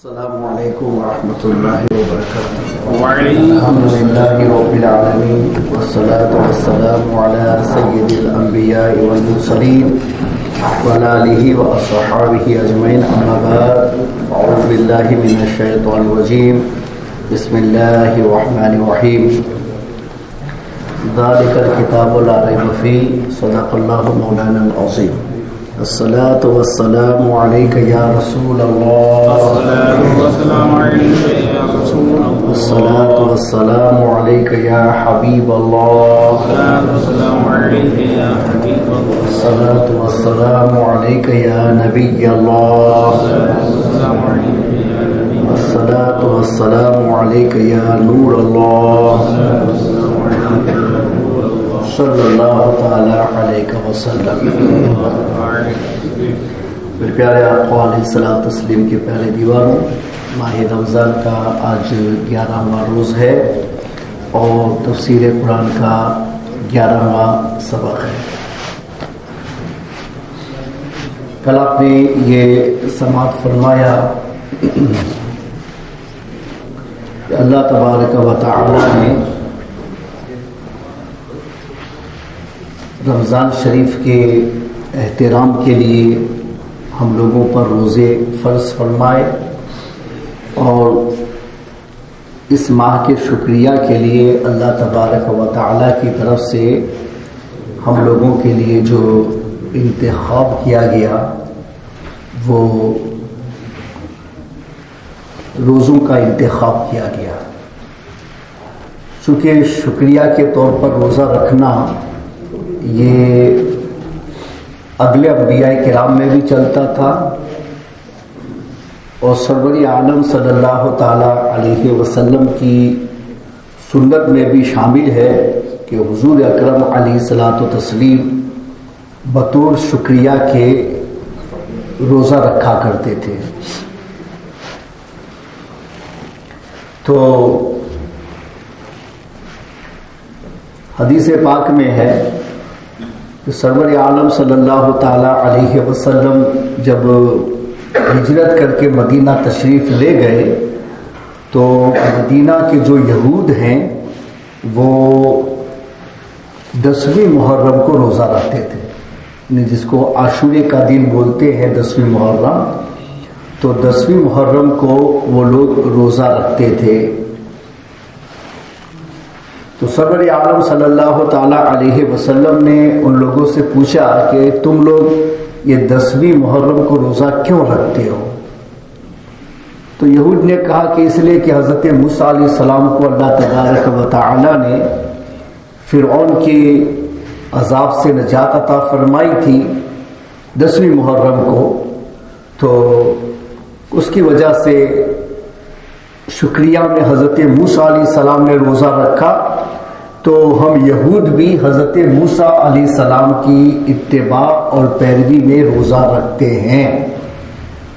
السلام علیکم ورحمۃ اللہ وبرکاتہ۔ وعلیکم الحمدللہ رب العالمین والصلاة والسلام علی سید الانبیاء والمرسلین وعلی آلہ واصحابہ اجمعین، اما بعد، اعوذ باللہ من الشیطان الرجیم، بسم اللہ الرحمن الرحیم۔ ذالک الکتاب لا ریب فیہ، صدق اللہ مولانا العظیم۔ الصلاة والسلام علیک یا رسول اللہ، الصلاة والسلام علیک یا حبیب اللہ، الصلاة والسلام علیک یا نبی اللہ، الصلاة والسلام علیک یا نور اللہ، صلی اللہ تعالی علیہ وسلم۔ پھر پیارے آقا علیہ الصلوۃ والتسلیم کے پہلے دیواروں، ماہ رمضان کا آج 11واں روز ہے اور تفسیر قرآن کا 11واں سبق ہے۔ کل آپ نے یہ سماعت فرمایا کہ اللہ تبارک و تعالی نے رمضان شریف کے احترام کے لیے ہم لوگوں پر روزے فرض فرمائے، اور اس ماہ کے شکریہ کے لیے اللہ تبارک و تعالی کی طرف سے ہم لوگوں کے لیے جو انتخاب کیا گیا وہ روزوں کا انتخاب کیا گیا۔ چونکہ شکریہ کے طور پر روزہ رکھنا یہ اگلے انبیاء کرام میں بھی چلتا تھا، اور سرور عالم صلی اللہ تعالی علیہ وسلم کی سنت میں بھی شامل ہے کہ حضور اکرم علیہ الصلوۃ والتسلیم بطور شکریہ کے روزہ رکھا کرتے تھے۔ تو حدیث پاک میں ہے کہ سرور عالم صلی اللہ تعالی علیہ وسلم جب ہجرت کر کے مدینہ تشریف لے گئے تو مدینہ کے جو یہود ہیں وہ 10ویں محرم کو روزہ رکھتے تھے، یعنی جس کو عاشورے کا دن بولتے ہیں 10ویں محرم، تو 10ویں محرم کو وہ لوگ روزہ رکھتے تھے۔ تو سرور عالم صلی اللہ تعالی علیہ وسلم نے ان لوگوں سے پوچھا کہ تم لوگ یہ 10ویں محرم کو روزہ کیوں رکھتے ہو؟ تو یہود نے کہا کہ اس لیے کہ حضرت موسیٰ علیہ السلام کو اللہ تبارک و تعالی نے فرعون کے عذاب سے نجات عطا فرمائی تھی 10ویں محرم کو، تو اس کی وجہ سے شکریہ میں حضرت موسیٰ علیہ السلام نے روزہ رکھا، تو ہم یہود بھی حضرت موسیٰ علیہ السلام کی اتباع اور پیروی میں روزہ رکھتے ہیں۔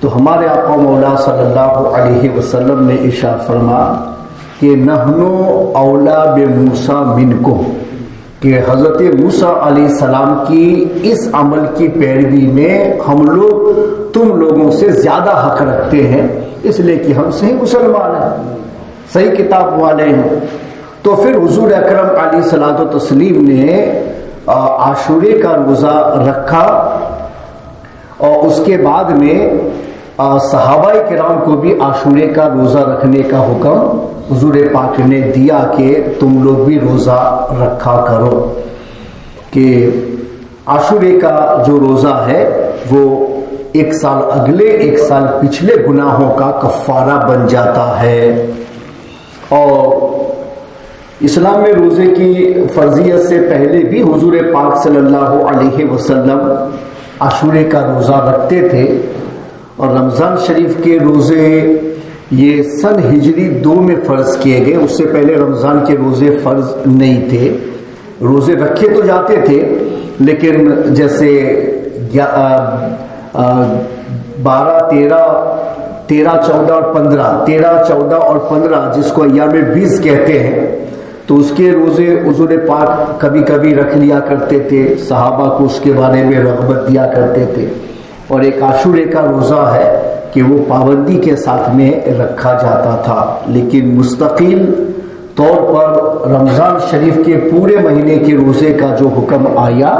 تو ہمارے آقا مولا صلی اللہ علیہ وسلم نے ارشاد فرما کہ نحنو اولا بموسیٰ منکم، کہ حضرت موسیٰ علیہ السلام کی اس عمل کی پیروی میں ہم لوگ تم لوگوں سے زیادہ حق رکھتے ہیں، اس لیے کہ ہم صحیح مسلمان ہیں، صحیح کتاب والے ہیں۔ تو پھر حضور اکرم علیہ الصلوۃ والتسلیم نے عاشورے کا روزہ رکھا، اور اس کے بعد میں صحابہ کرام کو بھی عاشورے کا روزہ رکھنے کا حکم حضور پاک نے دیا کہ تم لوگ بھی روزہ رکھا کرو، کہ عاشورے کا جو روزہ ہے وہ ایک سال اگلے ایک سال پچھلے گناہوں کا کفارہ بن جاتا ہے۔ اور اسلام میں روزے کی فرضیت سے پہلے بھی حضور پاک صلی اللہ علیہ وسلم عاشورے کا روزہ رکھتے تھے، اور رمضان شریف کے روزے یہ سن ہجری 2 میں فرض کیے گئے، اس سے پہلے رمضان کے روزے فرض نہیں تھے۔ روزے رکھے تو جاتے تھے، لیکن جیسے 12، 13، 14 اور 15 جس کو ایام بیس کہتے ہیں، تو اس کے روزے حضور پاک کبھی کبھی رکھ لیا کرتے تھے، صحابہ کو اس کے بارے میں رغبت دیا کرتے تھے۔ اور ایک عاشورے کا روزہ ہے کہ وہ پابندی کے ساتھ میں رکھا جاتا تھا، لیکن مستقل طور پر رمضان شریف کے پورے مہینے کے روزے کا جو حکم آیا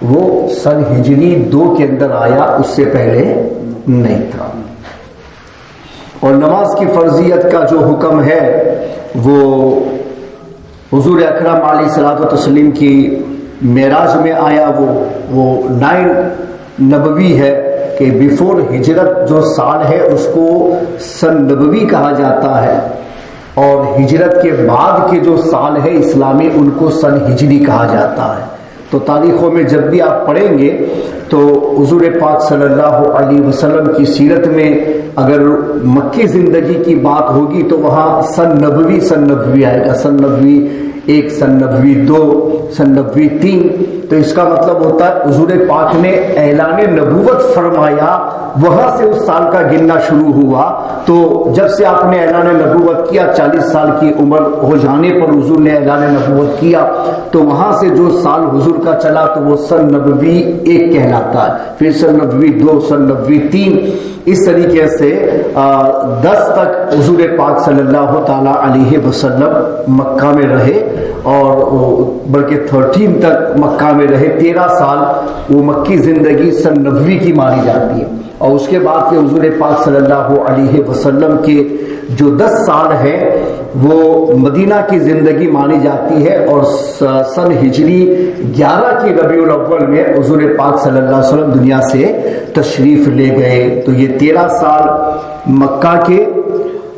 وہ سن ہجری 2 کے اندر آیا، اس سے پہلے نہیں تھا۔ اور نماز کی فرضیت کا جو حکم ہے وہ حضور اکرم علیہ الصلوۃ والتسلیم کی معراج میں آیا، وہ 9 نبوی ہے کہ بیفور ہجرت جو سال ہے اس کو سن نبوی کہا جاتا ہے، اور ہجرت کے بعد کے جو سال ہے اسلامی ان کو سن ہجری کہا جاتا ہے۔ تو تاریخوں میں جب بھی آپ پڑھیں گے تو حضور پاک صلی اللہ علیہ وسلم کی سیرت میں اگر مکی زندگی کی بات ہوگی تو وہاں سن نبوی آئے گا، سن نبوی 1، سن نبوی 2، سن نبوی 3۔ تو اس کا مطلب ہوتا ہے حضور پاک نے اعلان نبوت فرمایا، وہاں سے اس سال کا گننا شروع ہوا۔ تو جب سے آپ نے اعلان نبوت کیا، 40 سال کی عمر ہو جانے پر حضور نے اعلان نبوت کیا، تو وہاں سے جو سال حضور کا چلا تو وہ سن نبوی 1 کہلاتا ہے، پھر سن نبوی 2، سن نبوی 3، اس طریقے سے 10 تک حضور پاک صلی اللہ تعالی علیہ وسلم مکہ میں رہے، اور بلکہ 13 تک مکہ میں رہے، 13 سال وہ مکی زندگی سن نبوی کی مانی جاتی ہے۔ اور اس کے بعد کے حضور پاک صلی اللہ علیہ وسلم کے جو 10 سال ہے وہ مدینہ کی زندگی مانی جاتی ہے، اور سن ہجری 11 کی ربیع الاول میں حضور پاک صلی اللہ علیہ وسلم دنیا سے تشریف لے گئے۔ تو یہ 13 سال مکہ کے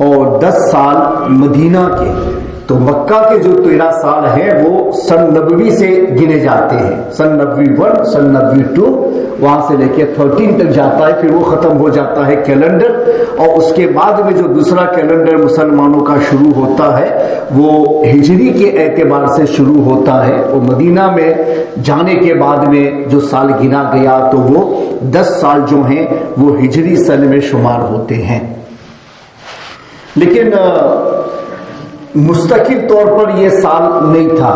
اور 10 سال مدینہ کے۔ تو مکہ کے جو 13 سال ہیں وہ سن نبوی سے گنے جاتے ہیں، سن نبوی 1، سن نبوی 2، وہاں سے لے کے 13 تک جاتا ہے، پھر وہ ختم ہو جاتا ہے کیلنڈر۔ اور اس کے بعد میں جو دوسرا کیلنڈر مسلمانوں کا شروع ہوتا ہے وہ ہجری کے اعتبار سے شروع ہوتا ہے، اور مدینہ میں جانے کے بعد میں جو سال گنا گیا تو وہ 10 سال جو ہیں وہ ہجری سن میں شمار ہوتے ہیں۔ لیکن مستقل طور پر یہ سال نہیں تھا،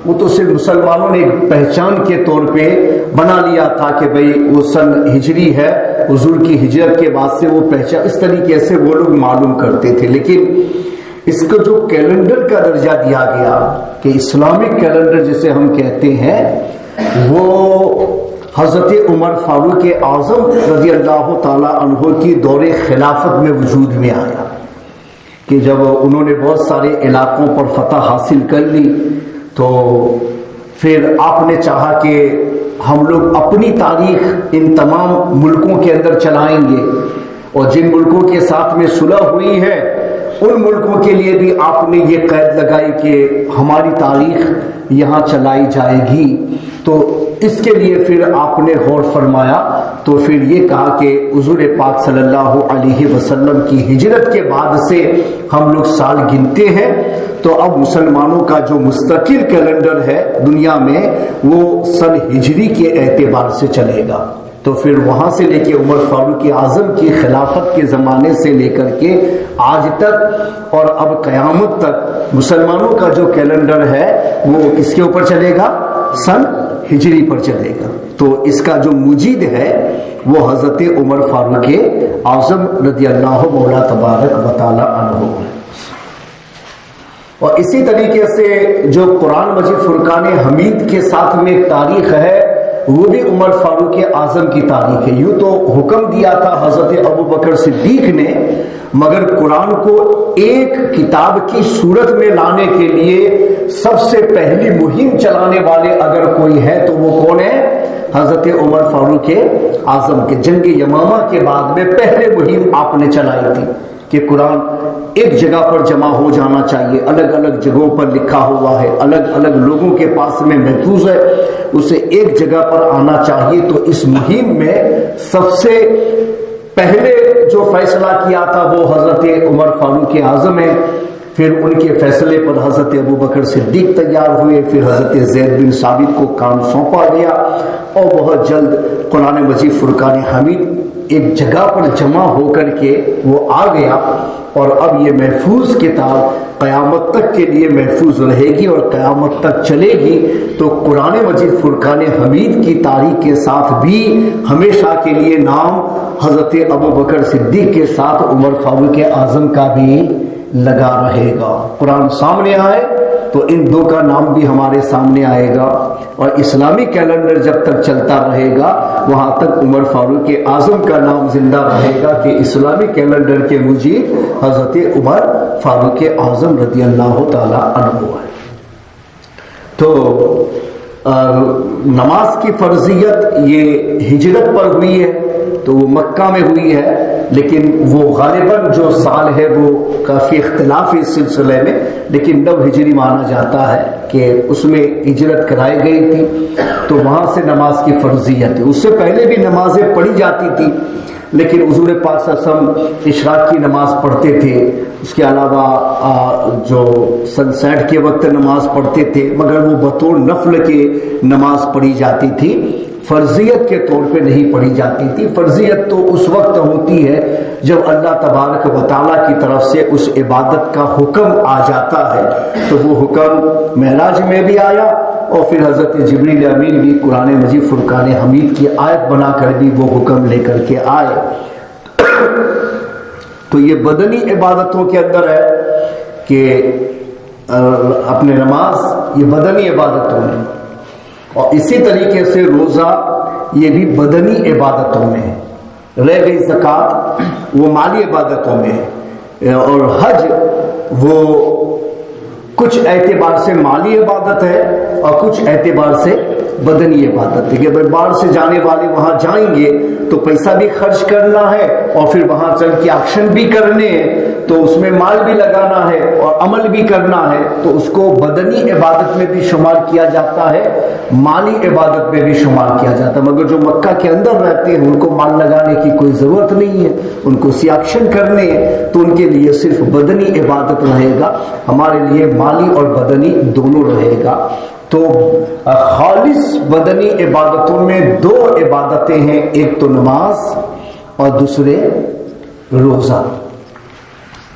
وہ تو صرف مسلمانوں نے ایک پہچان کے طور پہ بنا لیا تھا کہ بھئی وہ سن ہجری ہے، حضور کی ہجرت کے بعد سے وہ پہچان، اس طریقے سے وہ لوگ معلوم کرتے تھے۔ لیکن اس کو جو کیلنڈر کا درجہ دیا گیا کہ اسلامک کیلنڈر جسے ہم کہتے ہیں، وہ حضرت عمر فاروق اعظم رضی اللہ تعالی عنہ کی دور خلافت میں وجود میں آیا، کہ جب انہوں نے بہت سارے علاقوں پر فتح حاصل کر لی تو پھر آپ نے چاہا کہ ہم لوگ اپنی تاریخ ان تمام ملکوں کے اندر چلائیں گے، اور جن ملکوں کے ساتھ میں صلح ہوئی ہے ان ملکوں کے لیے بھی آپ نے یہ قید لگائی کہ ہماری تاریخ یہاں چلائی جائے گی۔ تو اس کے لیے پھر آپ نے غور فرمایا، تو پھر یہ کہا کہ حضور پاک صلی اللہ علیہ وسلم کی ہجرت کے بعد سے ہم لوگ سال گنتے ہیں، تو اب مسلمانوں کا جو مستقل کیلنڈر ہے دنیا میں وہ سن ہجری کے اعتبار سے چلے گا۔ تو پھر وہاں سے لے کے عمر فاروق اعظم کی خلافت کے زمانے سے لے کر کے آج تک اور اب قیامت تک مسلمانوں کا جو کیلنڈر ہے وہ کس کے اوپر چلے گا؟ سن ہجری پر چلے گا۔ تو اس کا جو مجید ہے وہ حضرت عمر فاروق اعظم رضی اللہ مولا تبارک و تعالی عنہ ہے۔ اور اسی طریقے سے جو قرآن مجید فرقان حمید کے ساتھ میں ایک تاریخ ہے وہ بھی عمر فاروق اعظم کی تاریخ ہے۔ یوں تو حکم دیا تھا حضرت ابو بکر صدیق نے، مگر قرآن کو ایک کتاب کی صورت میں لانے کے لیے سب سے پہلی مہم چلانے والے اگر کوئی ہے تو وہ کون ہے؟ حضرت عمر فاروق اعظم کے۔ جنگ یمامہ کے بعد میں پہلے مہم آپ نے چلائی تھی کہ قرآن ایک جگہ پر جمع ہو جانا چاہیے، الگ الگ جگہوں پر لکھا ہوا ہے، الگ الگ لوگوں کے پاس میں محفوظ ہے، اسے ایک جگہ پر آنا چاہیے۔ تو اس مہم میں سب سے پہلے جو فیصلہ کیا تھا وہ حضرت عمر فاروق اعظم ہے۔ پھر ان کے فیصلے پر حضرت ابو بکر صدیق تیار ہوئے، پھر حضرت زید بن ثابت کو کام سونپا گیا، اور بہت جلد قرآن مجید فرقان حمید ایک جگہ پر جمع ہو کر کے وہ آ گیا، اور اب یہ محفوظ کتاب قیامت تک کے لیے محفوظ رہے گی اور قیامت تک چلے گی۔ تو قرآن مجید فرقان حمید کی تاریخ کے ساتھ بھی ہمیشہ کے لیے نام حضرت ابو بکر صدیق کے ساتھ عمر فاروق اعظم کا بھی لگا رہے گا۔ قرآن سامنے آئے تو ان دو کا نام بھی ہمارے سامنے آئے گا، اور اسلامی کیلنڈر جب تک چلتا رہے گا وہاں تک عمر فاروق اعظم کا نام زندہ رہے گا کہ اسلامی کیلنڈر کے مجید حضرت عمر فاروق اعظم رضی اللہ تعالی عنہ ہے۔ تو نماز کی فرضیت یہ ہجرت پر ہوئی ہے تو وہ مکہ میں ہوئی ہے، لیکن وہ غالباً جو سال ہے وہ کافی اختلاف اس سلسلے میں، لیکن 9 ہجری مانا جاتا ہے کہ اس میں ہجرت کرائی گئی تھی، تو وہاں سے نماز کی فرضیت ہے۔ اس سے پہلے بھی نمازیں پڑھی جاتی تھی، لیکن حضور پاک صلی اللہ علیہ وسلم اشراق کی نماز پڑھتے تھے، اس کے علاوہ جو سن سیٹ کے وقت نماز پڑھتے تھے، مگر وہ بطور نفل کے نماز پڑھی جاتی تھی، فرضیت کے طور پہ نہیں پڑھی جاتی تھی۔ فرضیت تو اس وقت ہوتی ہے جب اللہ تبارک و تعالیٰ کی طرف سے اس عبادت کا حکم آ جاتا ہے، تو وہ حکم معراج میں بھی آیا، اور پھر حضرت جبریل امین بھی قرآن مجید فرقان حمید کی آیت بنا کر بھی وہ حکم لے کر کے آئے۔ تو یہ بدنی عبادتوں کے اندر ہے کہ اپنے نماز یہ بدنی عبادتوں میں، اور اسی طریقے سے روزہ یہ بھی بدنی عبادتوں میں ہے۔ رہ گئی زکوٰۃ وہ مالی عبادتوں میں ہے، اور حج وہ کچھ اعتبار سے مالی عبادت ہے اور کچھ اعتبار سے بدنی عبادت ہے کہ باہر سے جانے والے وہاں جائیں گے تو پیسہ بھی خرچ کرنا ہے، اور پھر وہاں چل کے ایکشن بھی کرنے ہیں، تو اس میں مال بھی لگانا ہے اور عمل بھی کرنا ہے، تو اس کو بدنی عبادت میں بھی شمار کیا جاتا ہے، مالی عبادت میں بھی شمار کیا جاتا ہے۔ مگر جو مکہ کے اندر رہتے ہیں ان کو مال لگانے کی کوئی ضرورت نہیں ہے، ان کو ایکشن کرنے ہیں، تو ان کے لیے صرف بدنی عبادت رہے گا، ہمارے لیے مالی اور بدنی دونوں رہے گا۔ تو خالص بدنی عبادتوں میں 2 عبادتیں ہیں، ایک تو نماز اور دوسرے روزہ۔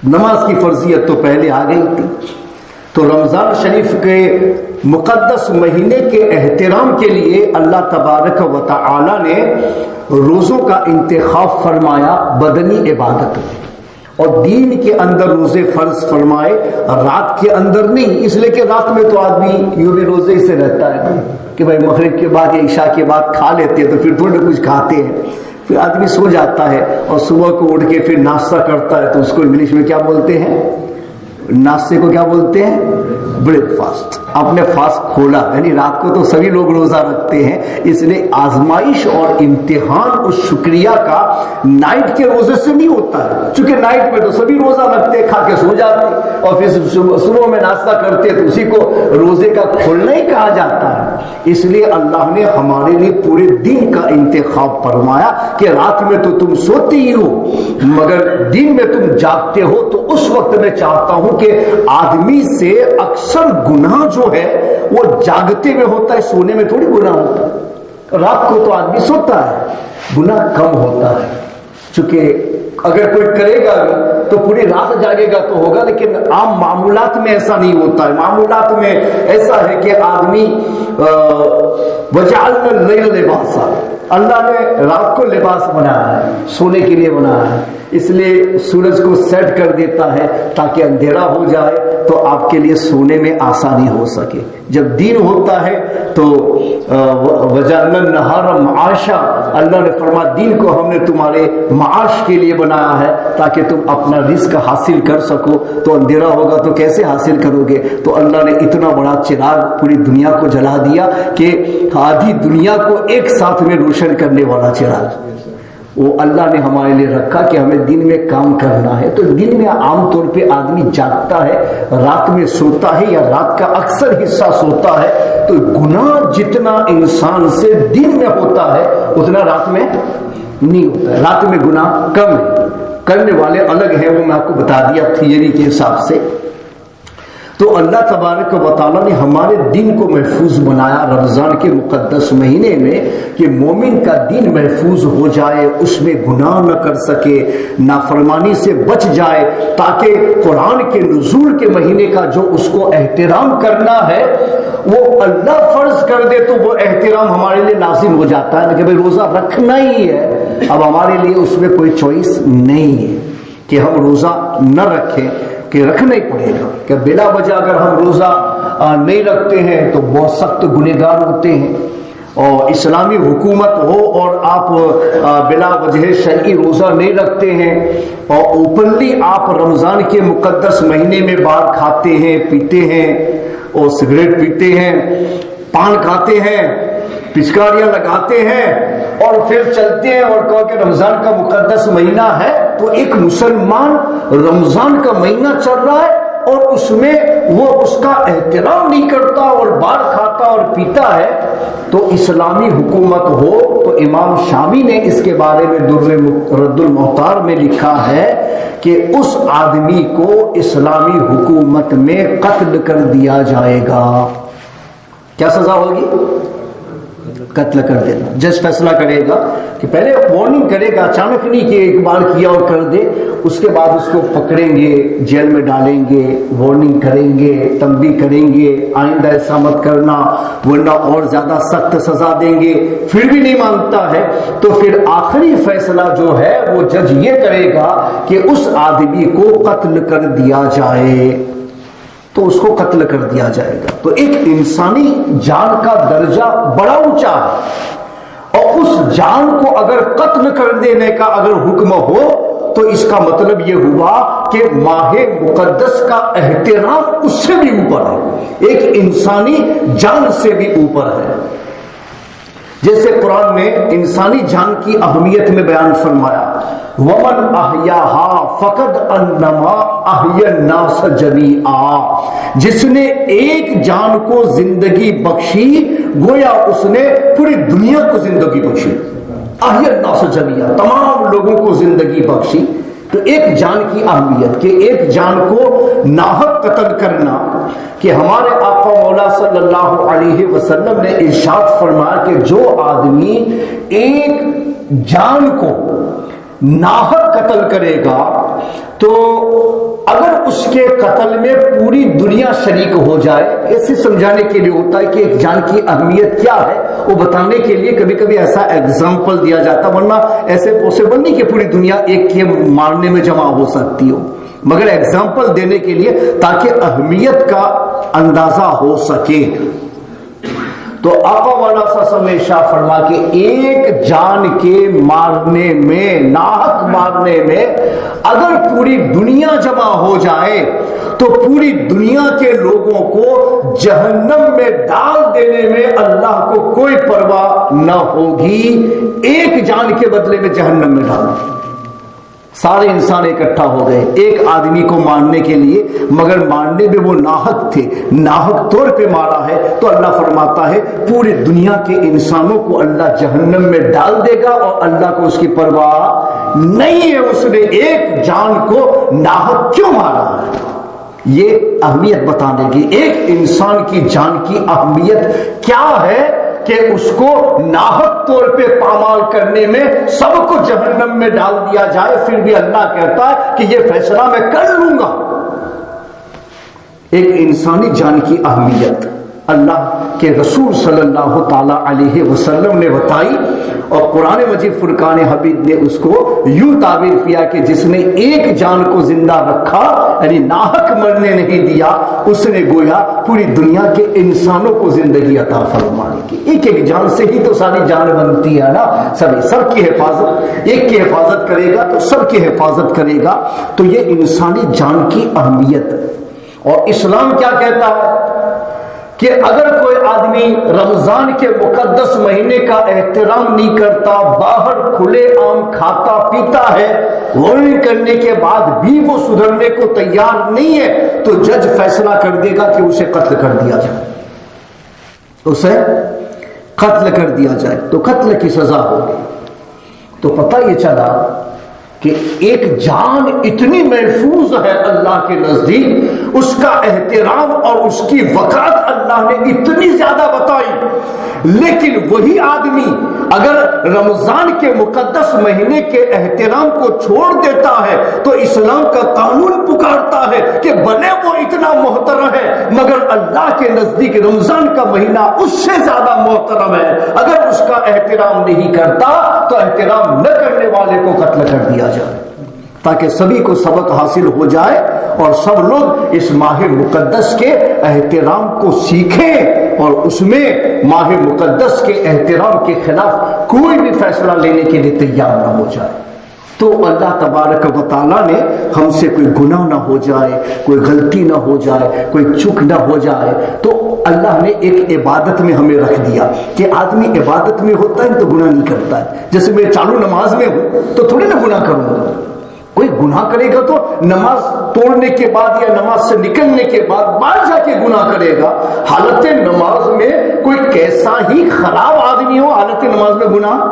نماز کی فرضیت تو پہلے آ گئی تھی، تو رمضان شریف کے مقدس مہینے کے احترام کے لیے اللہ تبارک و تعالی نے روزوں کا انتخاب فرمایا بدنی عبادت میں، اور دین کے اندر روزے فرض فرمائے، رات کے اندر نہیں، اس لیے کہ رات میں تو آدمی یوں بھی روزے سے رہتا ہے کہ بھائی مغرب کے بعد یا عشاء کے بعد کھا لیتے ہیں تو پھر تھوڑے کچھ کھاتے ہیں، پھر آدمی سو جاتا ہے اور صبح کو اٹھ کے پھر ناشتہ کرتا ہے، تو اس کو انگلش میں کیا بولتے ہیں؟ ناشتے کو کیا بولتے ہیں؟ Break fast. آپ نے فاسٹ کھولا، یعنی رات کو تو سبھی لوگ روزہ رکھتے ہیں، اس لیے آزمائش اور امتحان اور شکریہ کا نائٹ کے روزے سے نہیں ہوتا ہے، چونکہ نائٹ میں تو سبھی روزہ رکھتے، کھا کے سو جاتے، اور پھر صبح میں ناشتہ کرتے، تو اسی کو روزے کا کھولنا ہی کہا جاتا ہے۔ اس لیے اللہ نے ہمارے لیے پورے دن کا انتخاب فرمایا کہ رات میں تو تم سوتے ہی ہو، مگر دن میں تم جاگتے ہو، تو اس وقت میں چاہتا ہوں کہ آدمی سے اکثر گناہ جو ہے وہ جاگتے میں ہوتا ہے، سونے میں تھوڑی گناہ ہوتا ہے۔ رات کو تو آدمی سوتا ہے، گناہ کم ہوتا ہے، چونکہ اگر کوئی کرے گا بھی تو پوری رات جاگے گا تو ہوگا، لیکن عام معمولات میں ایسا نہیں ہوتا ہے۔ معمولات میں ایسا ہے کہ آدمی وجعلنا اللیل لباسا، اللہ نے رات کو لباس بنایا ہے، سونے کے لیے بنایا ہے، اس لیے سورج کو سیٹ کر دیتا ہے تاکہ اندھیرا ہو جائے تو آپ کے لیے سونے میں آسانی ہو سکے۔ جب دن ہوتا ہے تو وجعلنا النہار معاشا، اللہ نے فرمایا دن کو ہم نے تمہارے معاش کے لیے بنایا ہے تاکہ تم اپنا رزق حاصل کر سکو، تو اندھیرا ہوگا تو کیسے حاصل کرو گے؟ تو اللہ نے اتنا بڑا چراغ پوری دنیا کو جلا دیا کہ آدھی دنیا کو ایک ساتھ میں روشن کرنے والا چراغ وہ اللہ نے ہمارے لیے رکھا کہ ہمیں دن میں کام کرنا ہے۔ تو دن میں عام طور پہ آدمی جاگتا ہے، رات میں سوتا ہے، یا رات کا اکثر حصہ سوتا ہے، تو گناہ جتنا انسان سے دن میں ہوتا ہے اتنا رات میں نہیں ہوتا ہے۔ رات میں گناہ کم ہے، کرنے والے الگ ہیں، وہ میں آپ کو بتا دیا تھیوری کے حساب سے۔ تو اللہ تبارک و تعالیٰ نے ہمارے دین کو محفوظ بنایا رمضان کے مقدس مہینے میں کہ مومن کا دین محفوظ ہو جائے، اس میں گناہ نہ کر سکے، نافرمانی سے بچ جائے، تاکہ قرآن کے نزول کے مہینے کا جو اس کو احترام کرنا ہے وہ اللہ فرض کر دے تو وہ احترام ہمارے لیے لازم ہو جاتا ہے کہ بھئی روزہ رکھنا ہی ہے، اب ہمارے لیے اس میں کوئی چوائس نہیں ہے کہ ہم روزہ نہ رکھیں، کہ رکھنا ہی پڑے گا، کہ بلا وجہ اگر ہم روزہ نہیں رکھتے ہیں تو بہت سخت گنہگار ہوتے ہیں۔ اور اسلامی حکومت ہو اور آپ بلا وجہ شرعی روزہ نہیں رکھتے ہیں اور اوپنلی آپ رمضان کے مقدس مہینے میں باہر کھاتے ہیں، پیتے ہیں اور سگریٹ پیتے ہیں، پان کھاتے ہیں، پچکاریاں لگاتے ہیں اور پھر چلتے ہیں اور کہو کہ رمضان کا مقدس مہینہ ہے، تو ایک مسلمان رمضان کا مہینہ چل رہا ہے اور اس میں وہ اس کا احترام نہیں کرتا اور بار کھاتا اور پیتا ہے، تو اسلامی حکومت ہو تو امام شامی نے اس کے بارے میں رد المحتار میں لکھا ہے کہ اس آدمی کو اسلامی حکومت میں قتل کر دیا جائے گا۔ کیا سزا ہوگی؟ قتل کر دینا۔ جج فیصلہ کرے گا کہ پہلے وارننگ کرے گا، اچانک نہیں کہ ایک بار کیا اور کر دے، اس کے بعد اس کو پکڑیں گے، جیل میں ڈالیں گے، وارننگ کریں گے، تنبیہ کریں گے، آئندہ ایسا مت کرنا ورنہ اور زیادہ سخت سزا دیں گے، پھر بھی نہیں مانتا ہے تو پھر آخری فیصلہ جو ہے وہ جج یہ کرے گا کہ اس آدمی کو قتل کر دیا جائے، تو اس کو قتل کر دیا جائے گا۔ تو ایک انسانی جان کا درجہ بڑا اونچا ہے، اور اس جان کو اگر قتل کر دینے کا اگر حکم ہو تو اس کا مطلب یہ ہوا کہ ماہ مقدس کا احترام اس سے بھی اوپر ہے، ایک انسانی جان سے بھی اوپر ہے۔ جیسے قرآن نے انسانی جان کی اہمیت میں بیان فرمایا، وَمَنْ أَحْيَاهَا فَقَدْ أَنَّمَا أَحْيَا النَّاسَ جَمِيعًا، جس نے ایک جان کو زندگی بخشی گویا اس نے پوری دنیا کو زندگی بخشی، أَحْيَا النَّاسَ جَمِيعًا، تمام لوگوں کو زندگی بخشی۔ تو ایک جان کی اہمیت کہ ایک جان کو ناحق قتل کرنا، کہ ہمارے آقا مولا صلی اللہ علیہ وسلم نے ارشاد فرمایا کہ جو آدمی ایک جان کو ناحق قتل کرے گا تو اگر اس کے قتل میں پوری دنیا شریک ہو جائے، ایسے سمجھانے کے لیے ہوتا ہے کہ ایک جان کی اہمیت کیا ہے، وہ بتانے کے لیے کبھی کبھی ایسا ایگزامپل دیا جاتا، ورنہ ایسے پوسیبل نہیں کہ پوری دنیا ایک کے مارنے میں جمع ہو سکتی ہو، مگر ایگزامپل دینے کے لیے تاکہ اہمیت کا اندازہ ہو سکے۔ تو آقا والا صلی اللہ علیہ وسلم نے ارشاد فرما کہ ایک جان کے مارنے میں، ناحق مارنے میں اگر پوری دنیا جمع ہو جائے تو پوری دنیا کے لوگوں کو جہنم میں ڈال دینے میں اللہ کو کوئی پرواہ نہ ہوگی، ایک جان کے بدلے میں جہنم میں ڈالنا۔ سارے انسان اکٹھا ہو گئے ایک آدمی کو مارنے کے لیے، مگر مارنے میں وہ ناحق تھے، ناحق طور پہ مارا ہے، تو اللہ فرماتا ہے پوری دنیا کے انسانوں کو اللہ جہنم میں ڈال دے گا اور اللہ کو اس کی پرواہ نہیں ہے، اس نے ایک جان کو ناحق کیوں مارا ہے۔ یہ اہمیت بتانے کی، ایک انسان کی جان کی اہمیت کیا ہے کہ اس کو ناحق طور پہ پامال کرنے میں سب کو جہنم میں ڈال دیا جائے، پھر بھی اللہ کہتا ہے کہ یہ فیصلہ میں کر لوں گا۔ ایک انسانی جان کی اہمیت اللہ کے رسول صلی اللہ تعالی علیہ وسلم نے بتائی، اور قرآن مجید فرقان حمید نے اس کو یوں تعبیر کیا کہ جس نے ایک جان کو زندہ رکھا، یعنی ناحق مرنے نہیں دیا، اس نے گویا پوری دنیا کے انسانوں کو زندگی عطا فرمانے کی۔ ایک ایک جان سے ہی تو ساری جان بنتی ہے نا، سب کی حفاظت، ایک کی حفاظت کرے گا تو سب کی حفاظت کرے گا۔ تو یہ انسانی جان کی اہمیت۔ اور اسلام کیا کہتا ہے کہ اگر کوئی آدمی رمضان کے مقدس مہینے کا احترام نہیں کرتا، باہر کھلے عام کھاتا پیتا ہے، وارننگ کرنے کے بعد بھی وہ سدھرنے کو تیار نہیں ہے، تو جج فیصلہ کر دے گا کہ اسے قتل کر دیا جائے، اسے قتل کر دیا جائے، تو قتل کی سزا ہوگی۔ تو پتہ یہ چلا کہ ایک جان اتنی محفوظ ہے اللہ کے نزدیک، اس کا احترام اور اس کی وقات اللہ نے اتنی زیادہ بتائی، لیکن وہی آدمی اگر رمضان کے مقدس مہینے کے احترام کو چھوڑ دیتا ہے تو اسلام کا قانون پکارتا ہے کہ بھلے وہ اتنا محترم ہے مگر اللہ کے نزدیک رمضان کا مہینہ اس سے زیادہ محترم ہے، اگر اس کا احترام نہیں کرتا تو احترام نہ کرنے والے کو قتل کر دیا جائے، تاکہ سبھی کو سبق حاصل ہو جائے اور سب لوگ اس ماہ مقدس کے احترام کو سیکھیں اور اس میں ماہ مقدس کے احترام کے خلاف کوئی بھی فیصلہ لینے کے لیے تیار نہ ہو جائے۔ تو اللہ تبارک و تعالیٰ نے ہم سے کوئی گناہ نہ ہو جائے، کوئی غلطی نہ ہو جائے، کوئی چک نہ ہو جائے، تو اللہ نے ایک عبادت میں ہمیں رکھ دیا کہ آدمی عبادت میں ہوتا ہے تو گناہ نہیں کرتا ہے۔ جیسے میں چالو نماز میں ہوں تو تھوڑی نہ گناہ کروں گا، کوئی گناہ کرے گا تو نماز توڑنے کے بعد یا نماز سے نکلنے کے بعد جا کے گناہ کرے گا۔ حالت نماز میں کوئی کیسا ہی خراب آدمی ہو حالت نماز میں گناہ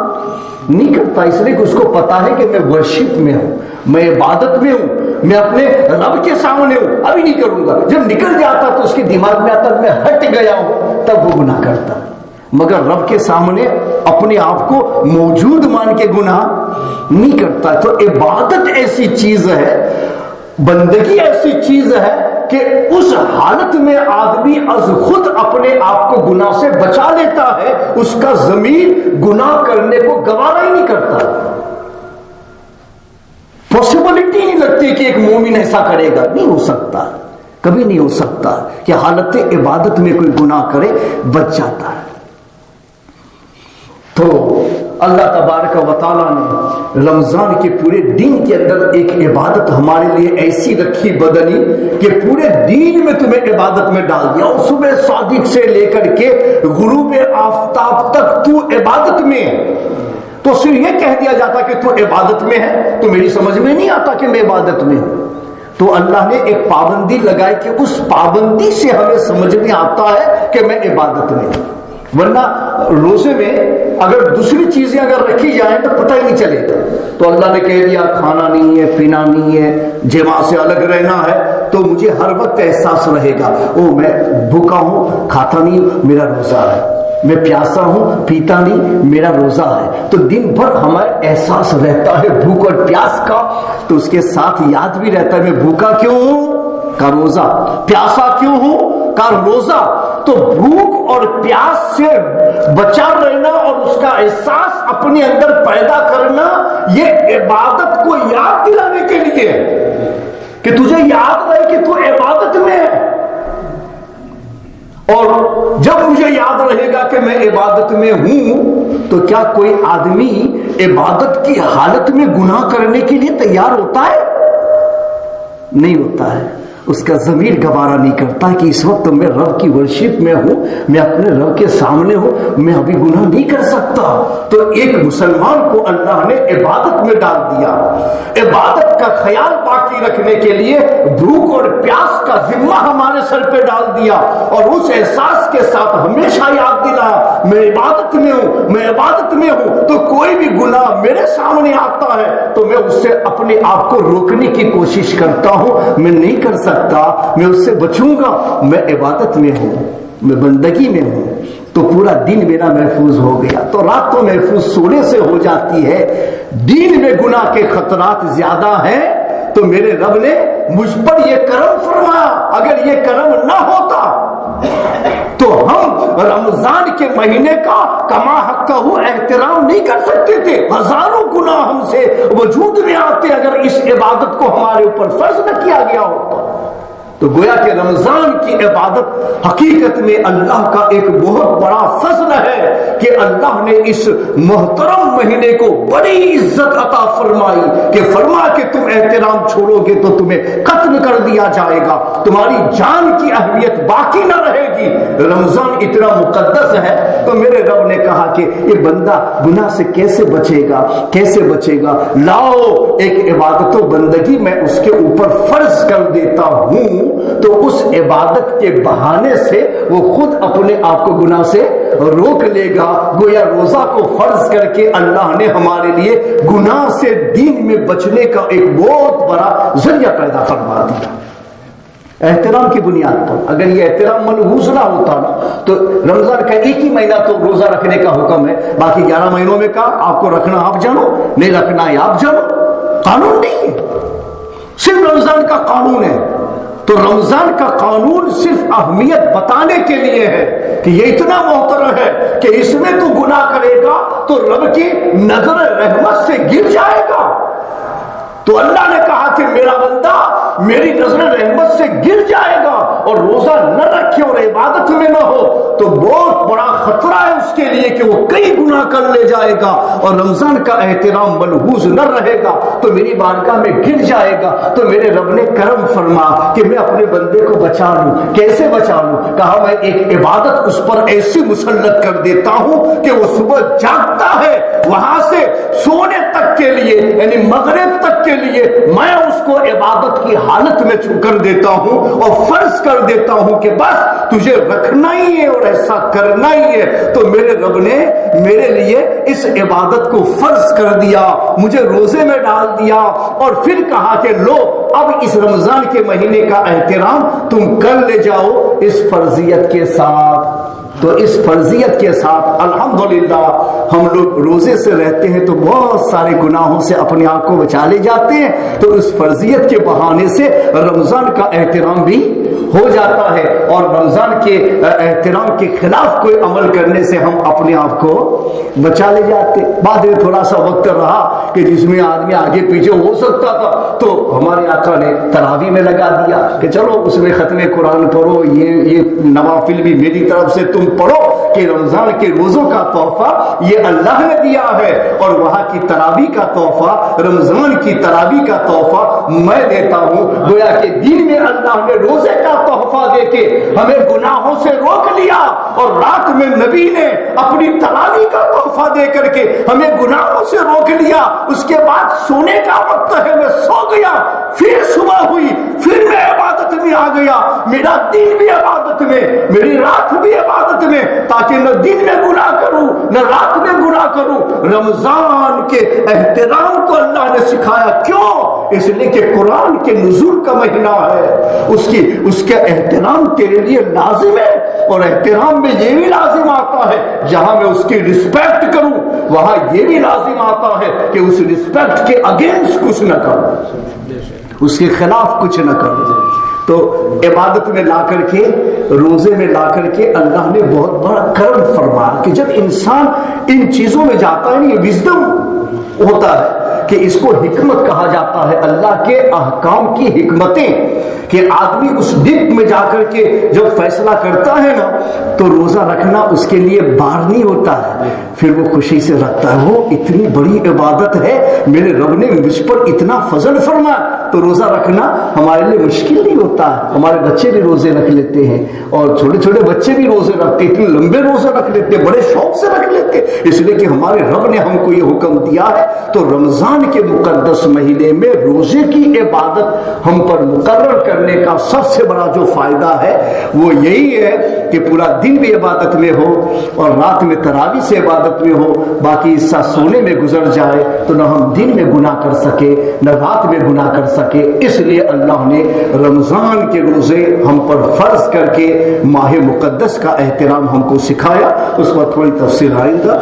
نہیں کرتا، اس لیے کہ اس کو پتا ہے کہ میں ورشپ میں ہوں، میں عبادت میں ہوں، میں اپنے رب کے سامنے ہوں، ابھی نہیں کروں گا۔ جب نکل جاتا تو اس کے دماغ میں آتا میں ہٹ گیا ہوں، تب وہ گناہ کرتا، مگر رب کے سامنے اپنے آپ کو موجود مان کے گناہ نہیں کرتا۔ تو عبادت ایسی چیز ہے، بندگی ایسی چیز ہے کہ اس حالت میں آدمی از خود اپنے آپ کو گناہ سے بچا لیتا ہے، اس کا ضمیر گناہ کرنے کو گوارا ہی نہیں کرتا۔ پاسبلٹی نہیں لگتی کہ ایک مومن ایسا کرے گا، نہیں ہو سکتا، کبھی نہیں ہو سکتا کہ حالت عبادت میں کوئی گناہ کرے، بچ جاتا ہے۔ تو اللہ تبارک و تعالیٰ نے رمضان کے پورے دن کے اندر ایک عبادت ہمارے لیے ایسی رکھی بدنی کہ پورے دن میں تمہیں عبادت میں ڈال دیا، اور صبح صادق سے لے کر کے غروب آفتاب تک تو عبادت میں ہے۔ تو صرف یہ کہہ دیا جاتا کہ تو عبادت میں ہے تو میری سمجھ میں نہیں آتا کہ میں عبادت میں ہوں، تو اللہ نے ایک پابندی لگائی کہ اس پابندی سے ہمیں سمجھ میں آتا ہے کہ میں عبادت میں ہوں۔ ورنہ روزے میں اگر دوسری چیزیں اگر رکھی جائیں تو پتہ ہی نہیں چلے گا۔ تو اللہ نے کہہ دیا کھانا نہیں ہے، پینا نہیں ہے، جماع سے الگ رہنا ہے، تو مجھے ہر وقت احساس رہے گا او میں بھوکا ہوں، کھاتا نہیں، میرا روزہ ہے، میں پیاسا ہوں، پیتا نہیں، میرا روزہ ہے۔ تو دن بھر ہمارا احساس رہتا ہے بھوک اور پیاس کا، تو اس کے ساتھ یاد بھی رہتا ہے میں بھوکا کیوں ہوں کا روزہ، پیاسا کیوں ہوں کا روزہ۔ تو بھوک اور پیاس سے بچا رہنا اور اس کا احساس اپنے اندر پیدا کرنا، یہ عبادت کو یاد دلانے کے لیے کہ تجھے یاد رہے کہ تو عبادت میں ہے۔ اور جب مجھے یاد رہے گا کہ میں عبادت میں ہوں تو کیا کوئی آدمی عبادت کی حالت میں گناہ کرنے کے لیے تیار ہوتا ہے؟ نہیں ہوتا ہے، اس کا ضمیر گوارا نہیں کرتا کہ اس وقت میں رب کی ورشپ میں ہوں، میں اپنے رب کے سامنے ہوں، میں ابھی گناہ نہیں کر سکتا۔ تو ایک مسلمان کو اللہ نے عبادت میں ڈال دیا، عبادت کا خیال باقی رکھنے کے لیے بھوک اور پیاس کا ذمہ ہمارے سر پہ ڈال دیا، اور اس احساس کے ساتھ ہمیشہ یاد دلایا میں عبادت میں ہوں، میں عبادت میں ہوں۔ تو کوئی بھی گناہ میرے سامنے آتا ہے تو میں اس سے اپنے آپ کو روکنے کی کوشش کرتا ہوں، میں نہیں کر سکتا، میں اس سے بچوں گا، میں عبادت میں ہوں، میں بندگی میں ہوں، تو پورا دن میرا محفوظ ہو گیا۔ تو رات تو محفوظ سونے سے ہو جاتی ہے، دین میں گناہ کے خطرات زیادہ ہیں، تو میرے رب نے مجھ پر یہ کرم فرمایا۔ اگر یہ کرم نہ ہوتا تو ہم رمضان کے مہینے کا کما حق کا احترام نہیں کر سکتے تھے، ہزاروں گناہ ہم سے وجود میں آتے اگر اس عبادت کو ہمارے اوپر فرض نہ کیا گیا ہوتا۔ تو گویا کہ رمضان کی عبادت حقیقت میں اللہ کا ایک بہت بڑا فضل ہے کہ اللہ نے اس محترم مہینے کو بڑی عزت عطا فرمائی کہ فرما کہ تم احترام چھوڑو گے تو تمہیں قتل کر دیا جائے گا، تمہاری جان کی اہمیت باقی نہ رہے گی۔ رمضان اتنا مقدس ہے تو میرے رب نے کہا کہ یہ بندہ گناہ سے کیسے بچے گا، کیسے بچے گا، لاؤ ایک عبادت و بندگی میں اس کے اوپر فرض کر دیتا ہوں ہوں تو اس عبادت کے بہانے سے وہ خود اپنے آپ کو گناہ سے روک لے گا. گویا روزہ کو فرض کر کے اللہ نے ہمارے لیے گناہ سے دین میں بچنے کا ایک بہت بڑا ذریعہ پیدا فرما دیا احترام کی بنیاد پر. اگر یہ احترام ملحوظ نہ ہوتا نا تو رمضان کا ایک ہی مہینہ تو روزہ رکھنے کا حکم ہے, باقی 11 مہینوں میں کہا آپ کو رکھنا آپ جانو, نہیں رکھنا ہے آپ جانو. قانون نہیں ہے, صرف رمضان کا قانون ہے. تو رمضان کا قانون صرف اہمیت بتانے کے لیے ہے کہ یہ اتنا محترم ہے کہ اس میں تو گناہ کرے گا تو رب کی نظر رحمت سے گر جائے گا. تو اللہ نے کہا کہ میرا بندہ میری نظر رحمت سے گر جائے گا اور روزہ نہ رکھے اور عبادت میں نہ ہو تو بہت بڑا خطرہ ہے اس کے لیے کہ وہ کئی گناہ کر لے جائے گا اور رمضان کا احترام ملحوظ نہ رہے گا تو میری بارگاہ میں گر جائے گا. تو میرے رب نے کرم فرما کہ میں اپنے بندے کو بچا لوں. کیسے بچا لوں؟ کہا میں ایک عبادت اس پر ایسی مسلط کر دیتا ہوں کہ وہ صبح جاگتا ہے, وہاں سے سونے تک کے لیے یعنی مغرب تک کے لیے میں اس کو عبادت کی حالت میں کر دیتا ہوں اور فرض کر دیتا ہوں کہ بس تجھے رکھنا ہی ہے اور ایسا کرنا ہی ہے. تو میرے رب نے میرے لیے اس عبادت کو فرض کر دیا, مجھے روزے میں ڈال دیا اور پھر کہا کہ لو اب اس رمضان کے مہینے کا احترام تم کر لے جاؤ اس فرضیت کے ساتھ. تو اس فرضیت کے ساتھ الحمدللہ ہم لوگ روزے سے رہتے ہیں تو بہت سارے گناہوں سے اپنے آپ کو بچا لے جاتے ہیں. تو اس فرضیت کے بہانے سے رمضان کا احترام بھی ہو جاتا ہے اور رمضان کے احترام کے خلاف کوئی عمل کرنے سے ہم اپنے آپ کو بچا لے جاتے. بعد میں تھوڑا سا وقت رہا کہ جس میں آدمی آگے پیچھے ہو سکتا تھا تو ہمارے آقا نے تراویح میں لگا دیا کہ چلو اس میں ختم قرآن پڑھو, یہ نوافل بھی میری طرف سے تم پڑھو کہ رمضان کے روزوں کا تحفہ یہ اللہ نے دیا ہے اور وہاں کی تراویح کا تحفہ رمضان کی تراویح کا تحفہ میں دیتا ہوں. گویا کہ دین میں اللہ نے روزے کا تحفہ دے کے ہمیں گناہوں سے روک لیا اور رات میں نبی نے اپنی تراویح کا تحفہ دے کر کے ہمیں گناہوں سے روک لیا. اس کے بعد سونے کا وقت ہے, میں سو گیا, پھر صبح ہوئی, پھر میں عبادت میں آ گیا. میرا دین بھی عبادت میں, میری رات بھی عبادت میں, تاکہ نہ دن میں گناہ کروں نہ رات میں گناہ کروں. رمضان کے احترام کو اللہ نے سکھایا. کیوں؟ اس لیے کہ قرآن کے نزول کا مہینہ ہے, اس کا احترام تیرے لیے لازم ہے. اور احترام میں یہ بھی لازم آتا ہے جہاں میں اس کی رسپیکٹ کروں وہاں یہ بھی لازم آتا ہے کہ اس رسپیکٹ کے اگینسٹ کچھ نہ کروں, اس کے خلاف کچھ نہ کروں. تو عبادت میں لا کر کے روزے میں لا کر کے اللہ نے بہت بڑا کرم فرمایا کہ جب انسان ان چیزوں میں جاتا ہے یہ وزڈم ہوتا ہے کہ اس کو حکمت کہا جاتا ہے, اللہ کے احکام کی حکمتیں, کہ آدمی اس ڈپ میں جا کر کے جب فیصلہ کرتا ہے نا تو روزہ رکھنا اس کے لیے بار نہیں ہوتا ہے, پھر وہ خوشی سے رکھتا ہے. وہ اتنی بڑی عبادت ہے, میرے رب نے مجھ پر اتنا فضل فرمایا. تو روزہ رکھنا ہمارے لیے مشکل نہیں ہوتا ہے. ہمارے بچے بھی روزے رکھ لیتے ہیں اور چھوٹے چھوٹے بچے بھی روزے رکھتے, اتنے لمبے روزے رکھ لیتے, بڑے شوق سے رکھ لیتے, اس لیے کہ ہمارے رب نے ہم کو یہ حکم دیا ہے. تو رمضان کے مقدس مہینے میں روزے کی عبادت ہم پر مقرر کرنے کا سب سے بڑا جو فائدہ ہے وہ یہی ہے کہ پورا دن بھی عبادت میں ہو اور رات میں تراویح سے عبادت میں ہو. باقی حصہ سونے میں گزر جائے تو نہ ہم دن میں گناہ کر سکے نہ رات میں گناہ کر سکے. اس لیے اللہ نے رمضان کے روزے ہم پر فرض کر کے ماہ مقدس کا احترام ہم کو سکھایا. اس پر تھوڑی تفصیل آئندہ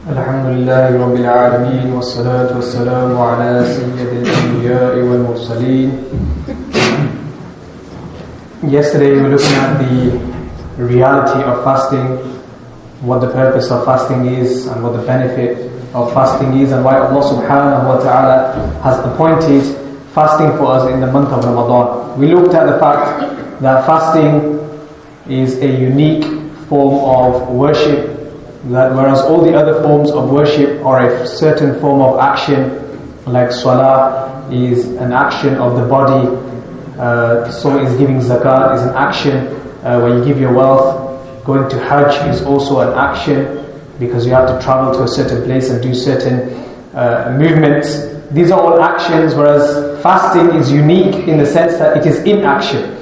الحمد لله رب العالمين والصلاة والسلام على سيد الأنبياء والمرسلين. Yesterday we were looking at the reality of fasting, what the purpose of fasting is and what the benefit of fasting is and why Allah subhanahu wa ta'ala has appointed fasting for us in the month of Ramadan. We looked at the fact that fasting is a unique form of worship that whereas all the other forms of worship or a certain form of action, like salah is an action of the body, so is giving zakat is an action where you give your wealth. Going to Hajj is also an action because you have to travel to a certain place and do certain movements. These are all actions, whereas fasting is unique in the sense that it is inaction.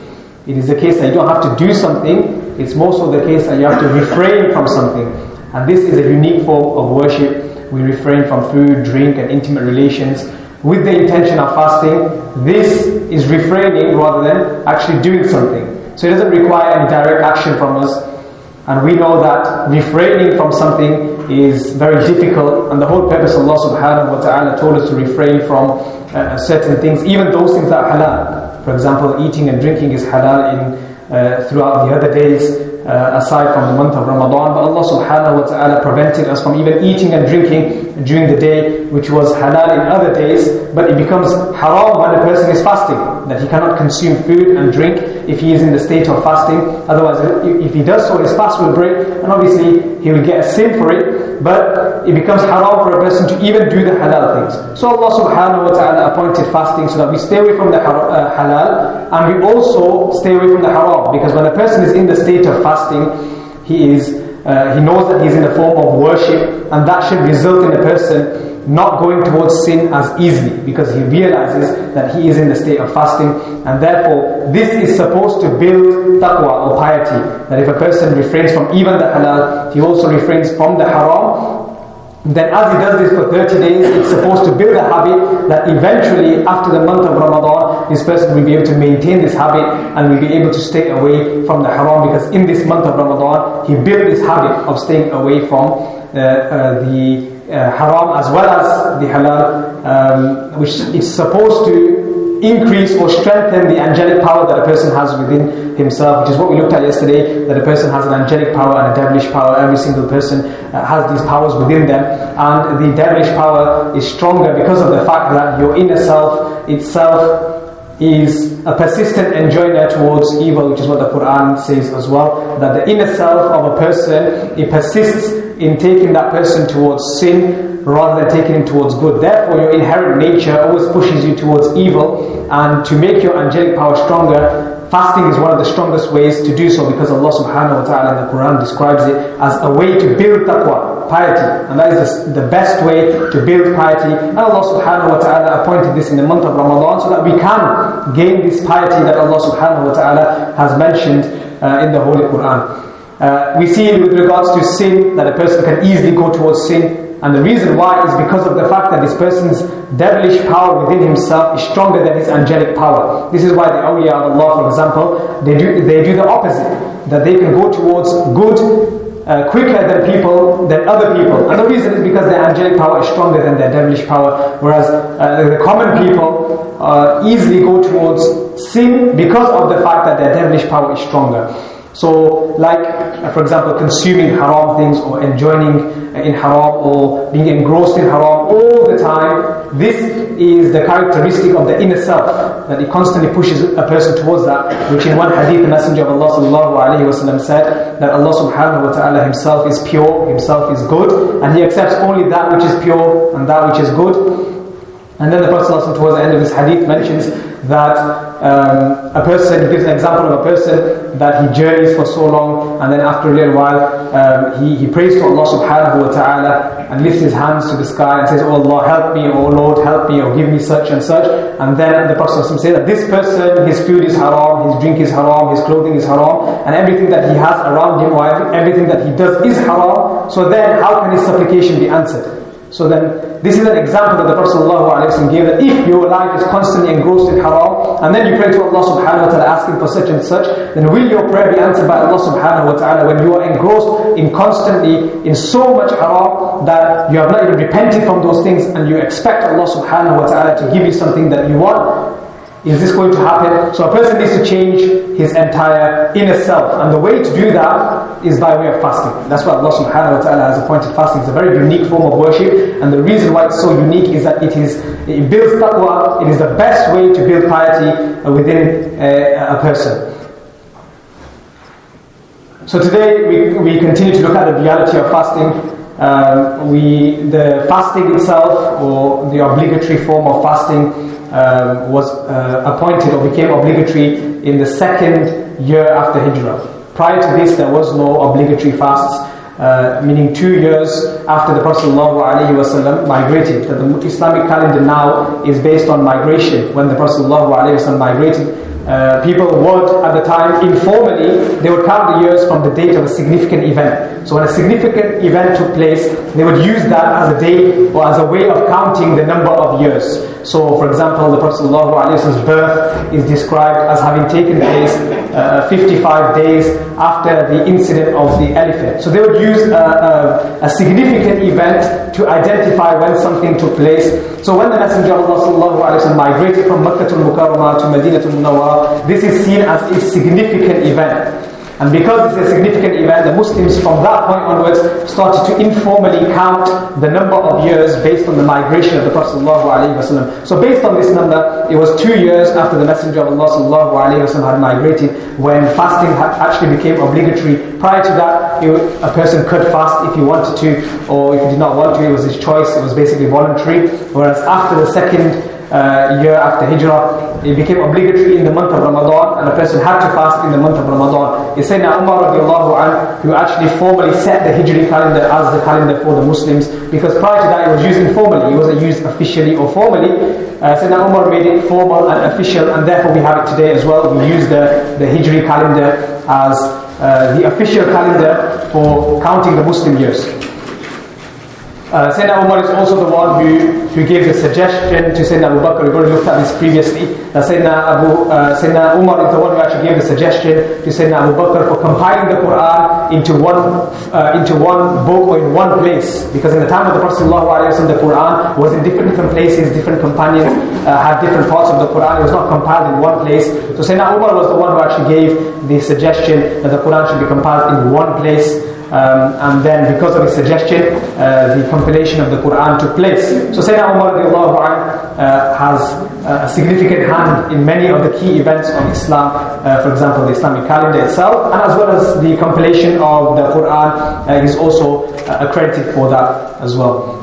It is the case that you don't have to do something, it's more so the case that you have to refrain from something. And this is a unique form of worship. We refrain from food, drink and intimate relations with the intention of fasting. This is refraining rather than actually doing something. So it doesn't require any direct action from us. And we know that refraining from something is very difficult, and the whole purpose of Allah subhanahu wa ta'ala told us to refrain from certain things, even those things that are halal. For example, eating and drinking is halal throughout the other days, aside from the month of Ramadan. But Allah subhanahu wa ta'ala prevented us from even eating and drinking during the day, which was halal in other days, but it becomes haram when a person is fasting, that he cannot consume food and drink if he is in the state of fasting. Otherwise, if he does so, his fast will break, and obviously he will get a sin for it, but it becomes haram for a person to even do the halal things. So Allah subhanahu wa ta'ala appointed fasting so that we stay away from the halal, and we also stay away from the haram, because when a person is in the state of fasting, he knows that he is in a form of worship, and that should result in a person not going towards sin as easily, because he realizes that he is in the state of fasting. And therefore this is supposed to build taqwa or piety, that if a person refrains from even the halal, he also refrains from the haram. Then as he does this for 30 days, it's supposed to build a habit that eventually after the month of Ramadan, this person will be able to maintain this habit and will be able to stay away from the haram, because in this month of Ramadan he built this habit of staying away from the haram as well as the halal, which is supposed to increase or strengthen the angelic power that a person has within himself, which is what we looked at yesterday, that a person has an angelic power and a devilish power. Every single person has these powers within them, and the devilish power is stronger because of the fact that your inner self itself is a persistent enjoiner towards evil, which is what the Quran says as well, that the inner self of a person, it persists in taking that person towards sin rather than taking him towards good. Therefore your inherent nature always pushes you towards evil, and to make your angelic power stronger, fasting is one of the strongest ways to do so, because Allah subhanahu wa ta'ala in the Quran describes it as a way to build taqwa, piety, and that is the best way to build piety. And Allah subhanahu wa ta'ala appointed this in the month of Ramadan so that we can gain this piety that Allah subhanahu wa ta'ala has mentioned in the Holy Quran. We see with regards to sin that a person can easily go towards sin, and the reason why is because of the fact that this person's devilish power within himself is stronger than his angelic power. This is why the awliya of Allah, for example, they do the opposite, that they can go towards good quicker than other people. And the reason is because their angelic power is stronger than their devilish power, whereas the common people easily go towards sin because of the fact that their devilish power is stronger. So like, for example, consuming haram things or enjoining in haram or being engrossed in haram all the time, this is the characteristic of the inner self, that it constantly pushes a person towards that, which in one hadith the Messenger of Allah sallallahu alayhi wa sallam said that Allah subhanahu wa ta'ala himself is pure, himself is good, and he accepts only that which is pure and that which is good. And then the Prophet ﷺ towards the end of this hadith mentions that a person, gives an example of a person that he journeys for so long, and then after a little while he prays to Allah subhanahu wa ta'ala and lifts his hands to the sky and says, "Oh Allah, help me, oh Lord, help me, or give me such and such." And then the Prophet ﷺ says that this person, his food is haram, his drink is haram, his clothing is haram, and everything that he has around him, or everything that he does is haram. So then how can his supplication be answered? So then this is an example that the Prophet ﷺ gave, that if your life is constantly engrossed in haram, and then you pray to Allah subhanahu wa ta'ala asking for such and such, then will your prayer be answered by Allah subhanahu wa ta'ala when you are engrossed in constantly in so much haram that you have not even repented from those things, and you expect Allah subhanahu wa ta'ala to give you something that you want? Is this going to happen? So a person needs to change his entire inner self, and the way to do that is by way of fasting. That's why Allah subhanahu wa ta'ala has appointed fasting. It's a very unique form of worship, and the reason why it's so unique is that it builds taqwa. It is the best way to build piety within a person. So today we continue to look at the reality of fasting. The fasting itself, or the obligatory form of fasting, was appointed or became obligatory in the second year after Hijrah. Prior to this, there was no obligatory fasts, meaning 2 years after the Prophet ﷺ migrated. The Islamic calendar now is based on migration. When the Prophet ﷺ migrated, people would, at the time, informally, they would count the years from the date of a significant event. So when a significant event took place, they would use that as a day or as a way of counting the number of years. So, for example, the Prophet ﷺ's birth is described as having taken place 55 days after the incident of the elephant. So they would use a significant event to identify when something took place. So when the Messenger of Allah ﷺ migrated from Makkah al-Mukarramah to Medina al-Munawwarah, this is seen as a significant event. And because it's a significant event, the Muslims from that point onwards started to informally count the number of years based on the migration of the Prophet ﷺ. So based on this number, it was 2 years after the Messenger of Allah ﷺ had migrated when fasting actually became obligatory. Prior to that, a person could fast if he wanted to, or if he did not want to, it was his choice. It was basically voluntary. Whereas after the second year after Hijrah, it became obligatory in the month of Ramadan, and a person had to fast in the month of Ramadan. It's Sayyidina Umar radiallahu anhu who actually formally set the Hijri calendar as the calendar for the Muslims, because prior to that it was used informally, it wasn't used officially or formally. Sayyidina Umar made it formal and official, and therefore we have it today as well. We use the Hijri calendar as the official calendar for counting the Muslim years. Sayyidina Umar is also the one who gave the suggestion to Sayyidina Abu Bakr. We've already looked at this previously. That Sayyidina Umar is the one who actually gave the suggestion to Sayyidina Abu Bakr for compiling the Quran into one book or in one place. Because in the time of the Prophet ﷺ, the Quran was in different places, different companions had different parts of the Quran. It was not compiled in one place. So Sayyidina Umar was the one who actually gave the suggestion that the Quran should be compiled in one place. And then because of his suggestion, the compilation of the Quran took place. So Sayyidina Umar has a significant hand in many of the key events of Islam, for example the Islamic calendar itself, and as well as the compilation of the Quran is also accredited for that as well.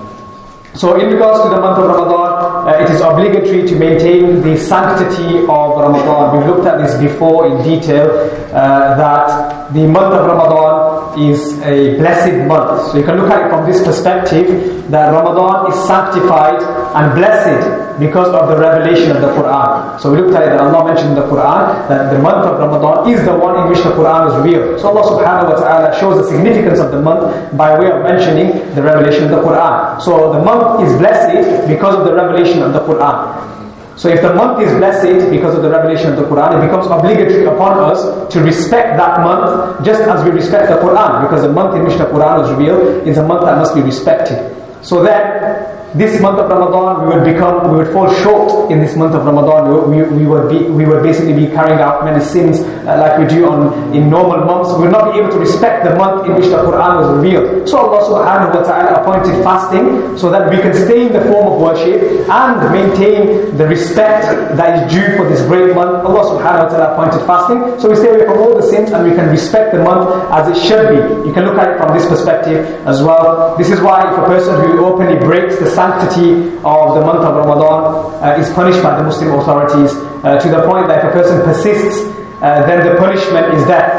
So in regards to the month of Ramadan, it is obligatory to maintain the sanctity of Ramadan. We've looked at this before in detail, that the month of Ramadan is a blessed month. So you can look at it from this perspective, that Ramadan is sanctified and blessed because of the revelation of the Quran. So we looked at it, that Allah mentioned in the Quran that the month of Ramadan is the one in which the Quran is revealed. So Allah subhanahu wa ta'ala shows the significance of the month by way of mentioning the revelation of the Quran. So the month is blessed because of the revelation of the Quran. So if the month is blessed because of the revelation of the Quran, it becomes obligatory upon us to respect that month just as we respect the Quran, because the month in which the Quran was revealed is a month that must be respected. So that this month of Ramadan, we would fall short in this month of Ramadan. We would basically be carrying out many sins like we do in normal months. We would not be able to respect the month in which the Quran was revealed. So Allah subhanahu wa ta'ala appointed fasting so that we can stay in the form of worship and maintain the respect that is due for this great month. Allah subhanahu wa ta'ala appointed fasting, so we stay away from all the sins and we can respect the month as it should be. You can look at it from this perspective as well. This is why if a person who openly breaks the sanctity of the month of Ramadan is punished by the Muslim authorities, to the point that if a person persists, then the punishment is death.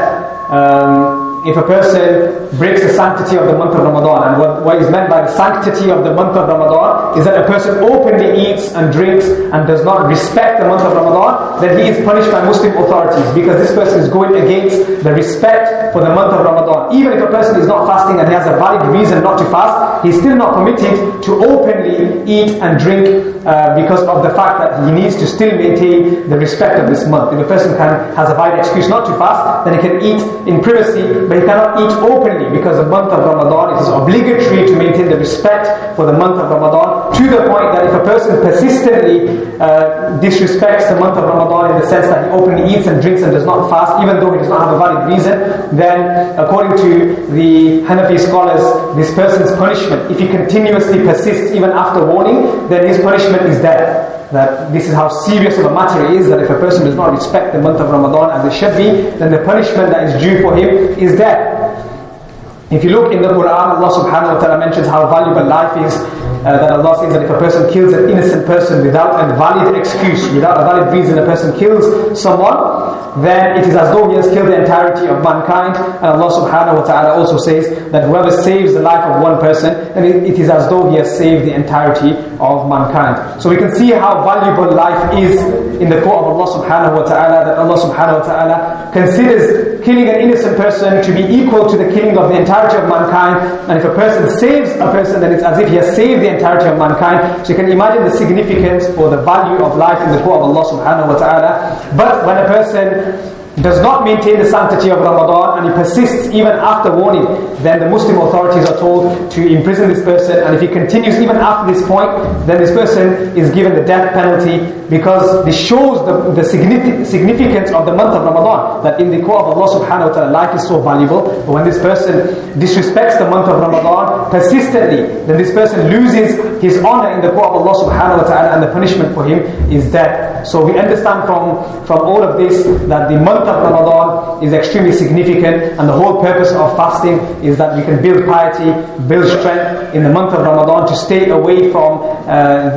If a person breaks the sanctity of the month of Ramadan, and what is meant by the sanctity of the month of Ramadan is that a person openly eats and drinks and does not respect the month of Ramadan, then he is punished by Muslim authorities, because this person is going against the respect for the month of Ramadan. Even if a person is not fasting and he has a valid reason not to fast, he is still not permitted to openly eat and drink because of the fact that he needs to still maintain the respect of this month. If a person has a valid excuse not to fast, then he can eat in privacy, but he cannot eat openly, because the month of Ramadan, it is obligatory to maintain the respect for the month of Ramadan, to the point that if a person persistently disrespects the month of Ramadan in the sense that he openly eats and drinks and does not fast, even though he does not have a valid reason, then according to the Hanafi scholars, this person's punishment, if he continuously persists even after warning, then his punishment is death. that this is how serious of a matter it is, that if a person does not respect the month of Ramadan as it should be, then the punishment that is due for him is death. If you look in the Quran, Allah subhanahu wa ta'ala mentions how valuable life is, that Allah says that if a person kills an innocent person without a valid excuse, without a valid reason, a person kills someone, then it is as though he has killed the entirety of mankind. And Allah subhanahu wa ta'ala also says that whoever saves the life of one person, then it is as though he has saved the entirety of mankind. So we can see how valuable life is in the court of Allah subhanahu wa ta'ala, that Allah subhanahu wa ta'ala considers killing an innocent person to be equal to the killing of the entirety of mankind. And if a person saves a person, then it's as if he has saved the entirety of mankind. So you can imagine the significance or the value of life in the court of Allah subhanahu wa ta'ala. But when a person does not maintain the sanctity of Ramadan and he persists even after warning, then the Muslim authorities are told to imprison this person, and if he continues even after this point, then this person is given the death penalty, because this shows the significance of the month of Ramadan, that in the court of Allah subhanahu wa ta'ala life is so valuable. But when this person disrespects the month of Ramadan persistently, then this person loses his honor in the court of Allah subhanahu wa ta'ala, and the punishment for him is death. So we understand from all of this that the month of Ramadan is extremely significant, and the whole purpose of fasting is that we can build piety, build strength in the month of Ramadan to stay away from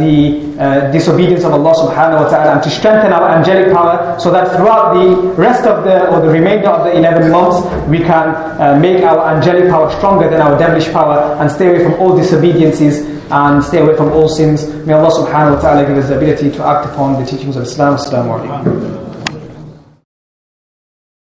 the disobedience of Allah subhanahu wa ta'ala, and to strengthen our angelic power, so that throughout the rest of the remainder of the 11 months we can make our angelic power stronger than our devilish power, and stay away from all disobediences and stay away from all sins. May Allah subhanahu wa ta'ala give us the ability to act upon the teachings of Islam. Assalamu alaikum.